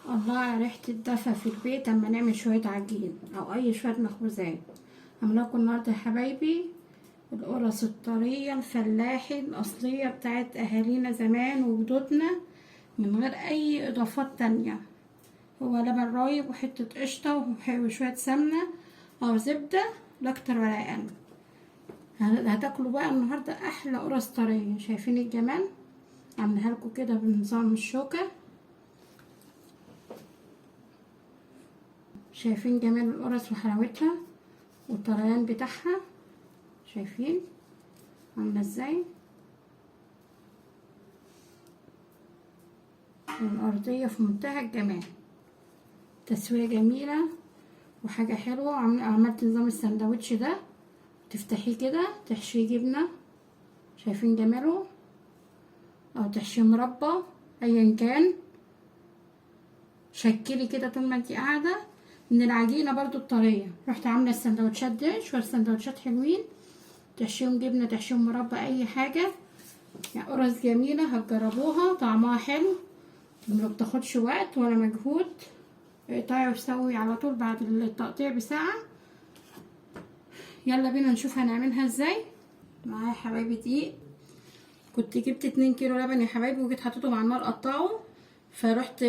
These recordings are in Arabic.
الله على ريحة الدفا في البيت اما نعمل شوية عجين او اي شوية مخبوزات. عاملاكم النهاردة يا حبايبي القرص الطرية الفلاحي الاصلية بتاعت اهالينا زمان وجدودنا من غير اي اضافات تانية. هو لبن رايب وحتة قشطة وشوية سمنة او زبدة، لا اكتر ولا اقل. هتاكلوا بقى النهاردة احلى قرص طرية. شايفين الجمال؟ عاملها لكم كده بنظام الشوكة. شايفين جمال القرص وحلاوتها والطريان بتاعها؟ شايفين عامله ازاي؟ الارضيه في منتهى الجمال، تسويه جميله وحاجه حلوه. عملت نظام السندوتش ده، تفتحيه كده تحشيه جبنه. شايفين جماله؟ او تحشيه مربى ايا كان. شكلي كده طول ما انتي قاعده من العجينه برضو الطريه. رحت عامله السندوتشات دي شويه سندوتشات حلوين، تحشيهم جبنه تحشيهم مربى اي حاجه. يعني قرص جميله هتجربوها، طعمها حلو ما بتاخدش وقت ولا مجهود. اقطعي وسوي على طول بعد التقطيع بساعه. يلا بينا نشوف هنعملها ازاي. معايا يا حبايبي دقيق. كنت جبت 2 كيلو لبن يا حبايبي وجيت حطيتهم على النار قطعوا، فرحت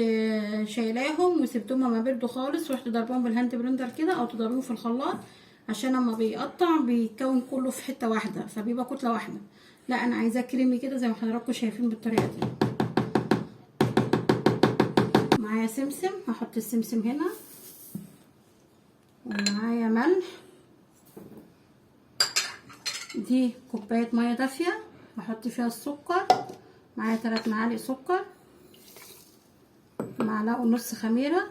شايلاهم وسبتهم ما بردوا خالص. ورحت ضربهم بالهاند بلندر كده او تضربوه في الخلاط، عشان اما بيقطع بيتكون كله في حته واحده فبيبقى كتله واحده. لا انا عايزاه كريمي كده زي ما حضراتكم شايفين بالطريقه دي. معايا سمسم، هحط السمسم هنا، ومعايا ملح. دي كوبايه ميه دافيه هحط فيها السكر. معايا 3 معالق سكر، معلقه ونص خميره.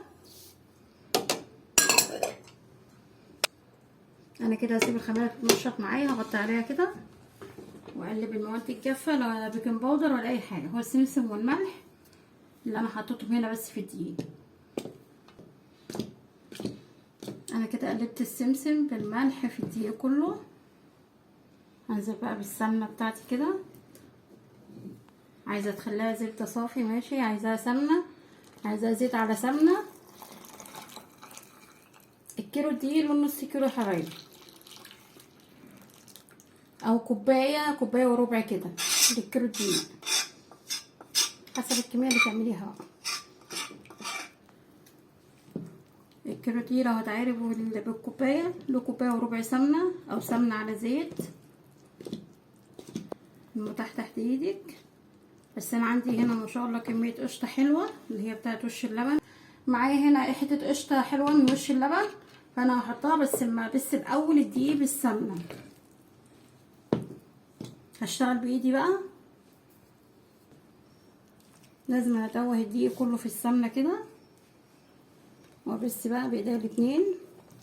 انا كده هسيب الخميره تتنشط معايا، هغطي عليها كده واقلب المواد الجافه، لا بيكنج باودر ولا اي حاجه. هو السمسم والملح اللي انا حطيتهم هنا بس في الدقيق. انا كده قلبت السمسم بالملح في الدقيق كله. هنزل بقى بالسمنه بتاعتي كده. عايزه تخليها زبده صافي ماشي، عايزاها سمنه، عايزاها زيت على سمنه. الكيلو دقيق ونص كيلو يا حبايبي، او كوبايه وربع كده للكيلو دقيق، حسب الكميه اللي تعمليها. الكيلو دقيق لو هتعرف بالكوبايه له كوبايه وربع سمنه او سمنه على زيت المتاح تحت ايدك. بس انا عندي هنا ما شاء الله كميه قشطه حلوه اللي هي بتاعت وش اللبن. معايا هنا حته قشطه حلوه من وش اللبن، فانا هحطها بس الاول الدقيق بالسمنه. هشتغل بايدي بقى، لازم ادوه الدقيق كله في السمنه كده، وابس بقى بايديا الاتنين.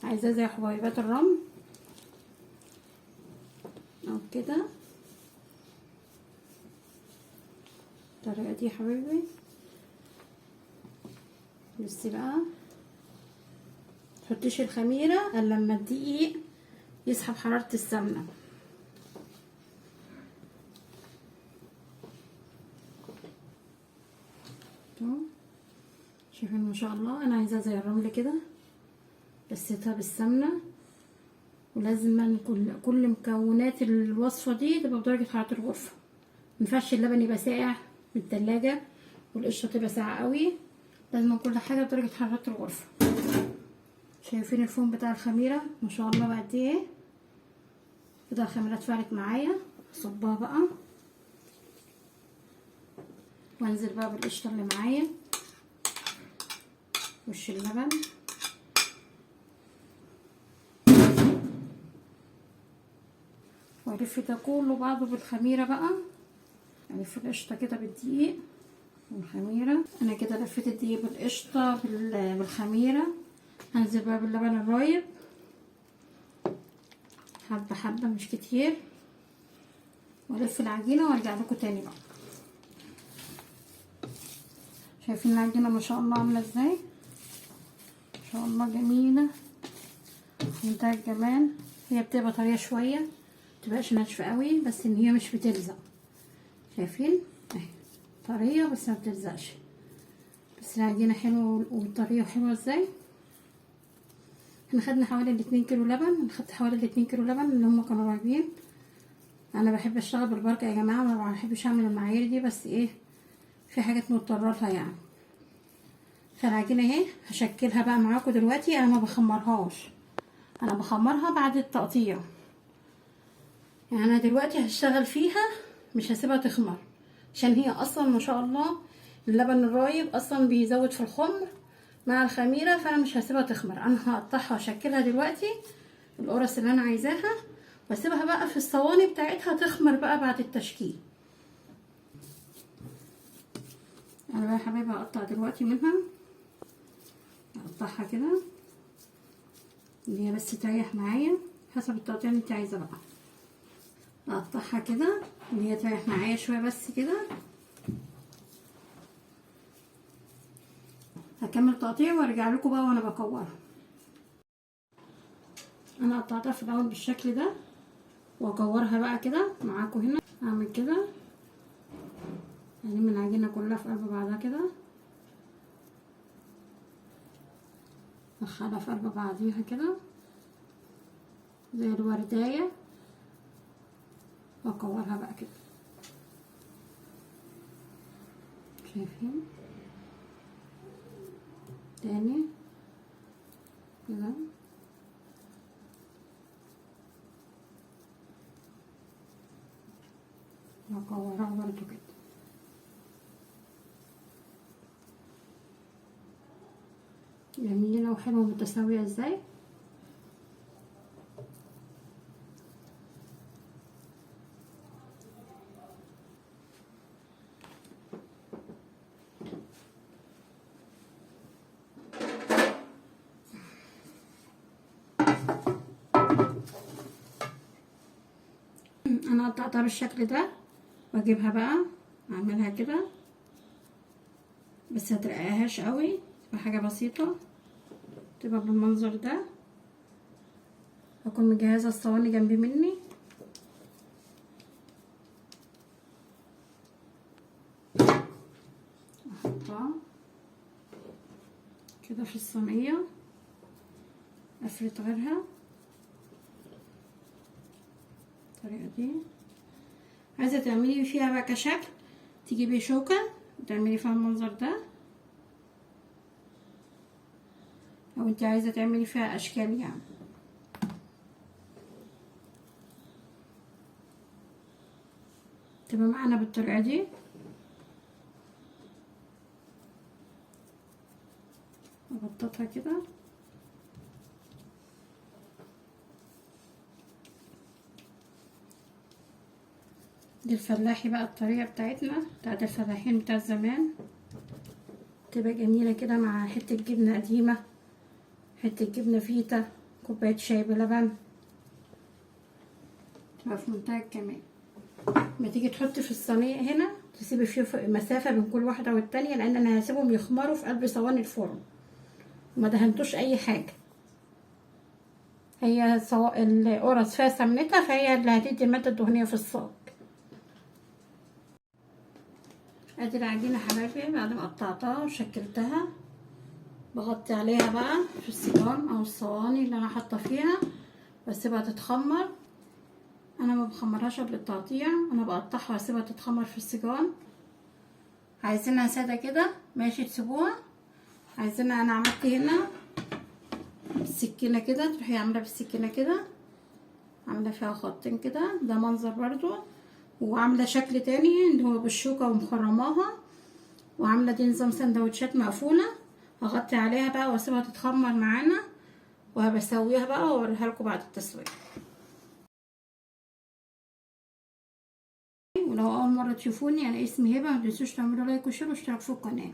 عايزاه زي حبيبات الرمل او كده الطريقه دي يا حبيبي. بصي بقى، متحطيش الخميره الا لما الدقيق يسحب حراره السمنه. شايفين ما شاء الله؟ انا عايزاه زي الرمل كده، بسيتها بالسمنه. ولازم كل مكونات الوصفه دي تبقى بدرجه حراره الغرفه. مينفعش اللبن يبقى ساقع من التلاجة والقشطه تبقى ساقعه قوي، لازم كل حاجه بدرجه حراره الغرفه. شايفين الفوم بتاع الخميره ما شاء الله بقى قد ايه كده؟ الخميره اتفعلت معايا. اصبها بقى وانزل بقى بالقشطه اللي معايا وش اللبن. والف ده كله بعضه بالخميره بقى. الف القشطه كده بالدقيق والخميره. انا كده لفيت الدقيق بالقشطه بالخميره. هنزل بقى باللبن الرايب حبه حبه مش كتير، والف العجينه وارجع لكم تاني بقى. شايفين العجينه ما شاء الله عامله ازاي؟ ما شاء الله جميله منتهى الجمال. هي بتبقى طريه شويه متبقاش ناشفه قوي، بس ان هي مش بتلزق. شايفين اهي طريه بس ما بتلزقش. بس العجينة حلوة والطريقة حلوة ازاي. احنا خدنا حوالي 2 كيلو لبن، انا خدت حوالي 2 كيلو لبن اللي هما كانوا رايبين. انا بحب اشتغل بالبركة يا جماعة، ما بحبش اعمل المعايير دي، بس ايه في حاجات مضطرة لها يعني. فالعجينة اهي هشكلها بقى معاكم دلوقتي. انا ما بخمرهاش، انا بخمرها بعد التقطيع. يعني انا دلوقتي هشتغل فيها، مش هسيبها تخمر، عشان هي اصلا ما شاء الله اللبن الرايب اصلا بيزود في الخمر مع الخميره، فانا مش هسيبها تخمر. انا هقطعها واشكلها دلوقتي القرص اللي انا عايزاها، واسيبها بقى في الصواني بتاعتها تخمر بقى بعد التشكيل. انا بقى يا حبايبي هقطع دلوقتي منها، اقطعها كده اللي هي بس تريح معايا حسب التقطيع اللي انت عايزاه بقى. اقطعها كده اللي هي تريح معايا شويه بس كده. هكمل تقطيع وارجع لكم بقى وانا بكورها. انا قطعتها في الاول بالشكل ده، واكورها بقى كده معاكم هنا. اعمل كده، الم العجينه كلها في قلب بعضها كده، ادخلها في قلب بعضيها كده زي الوردايه، واكورها بقى كده. شايفين؟ تاني كده، واكورها برضو كده. جميلة وحلوة متساوية ازاي. انا قطعتها بالشكل ده، واجيبها بقى اعملها كده، بس مترققهاش قوي، تبقى حاجة بسيطة، تبقى بالمنظر ده. اكون مجهزة الصواني جنبي مني. احطها كده في الصينية، افرد غيرها بالطريقة دي. عايزة تعملي فيها بقى كشكل، تجيبي شوكة وتعملي فيها المنظر ده، او انت عايزة تعملي فيها اشكال يعني. تبقى معانا بالطريقة دي. ابططها كده، دي الفلاحي بقى، الطريقة بتاعتنا بتاعت الفلاحين بتاع زمان، تبقى جميلة كده مع حتة جبنة قديمة، حتة جبنة فيتا، كوباية شاي بلبن، تبقى في منتهى الجمال. ما تيجي تحطي في الصينية هنا، تسيبي فيه مسافة بين كل واحدة والتانية، لان انا هسيبهم يخمروا في قلب صواني الفرن، وما دهنتوش اي حاجة. هي سواء القرص فيها سمنتها، فهي اللي هتدي المادة الدهنية في الصاج. ادي العجينة حبايبي بعد ما قطعتها وشكلتها، بغطي عليها بقى في الصيجان او الصواني اللي انا حاطه فيها، بسيبها تتخمر. انا ما بخمرهاش قبل التقطيع، انا بقطعها واسيبها تتخمر في الصيجان. عايزينها ساده كده ماشي تسيبوها، عايزينها انا عملت هنا بالسكينه كده، تروحي عامله بالسكينه كده، عامله فيها خطين كده، ده منظر برضو. وعامله شكل تاني اللي هو بالشوكه ومخرماها، وعامله دي نظام سندوتشات مقفوله. هغطي عليها بقى واسيبها تتخمر معانا، وهبسويها بقى واوريها لكم بعد التسويه. ولو اول مره تشوفوني، انا اسمي هبه، متنسوش تعملوا لايك وشير واشتراك في القناه.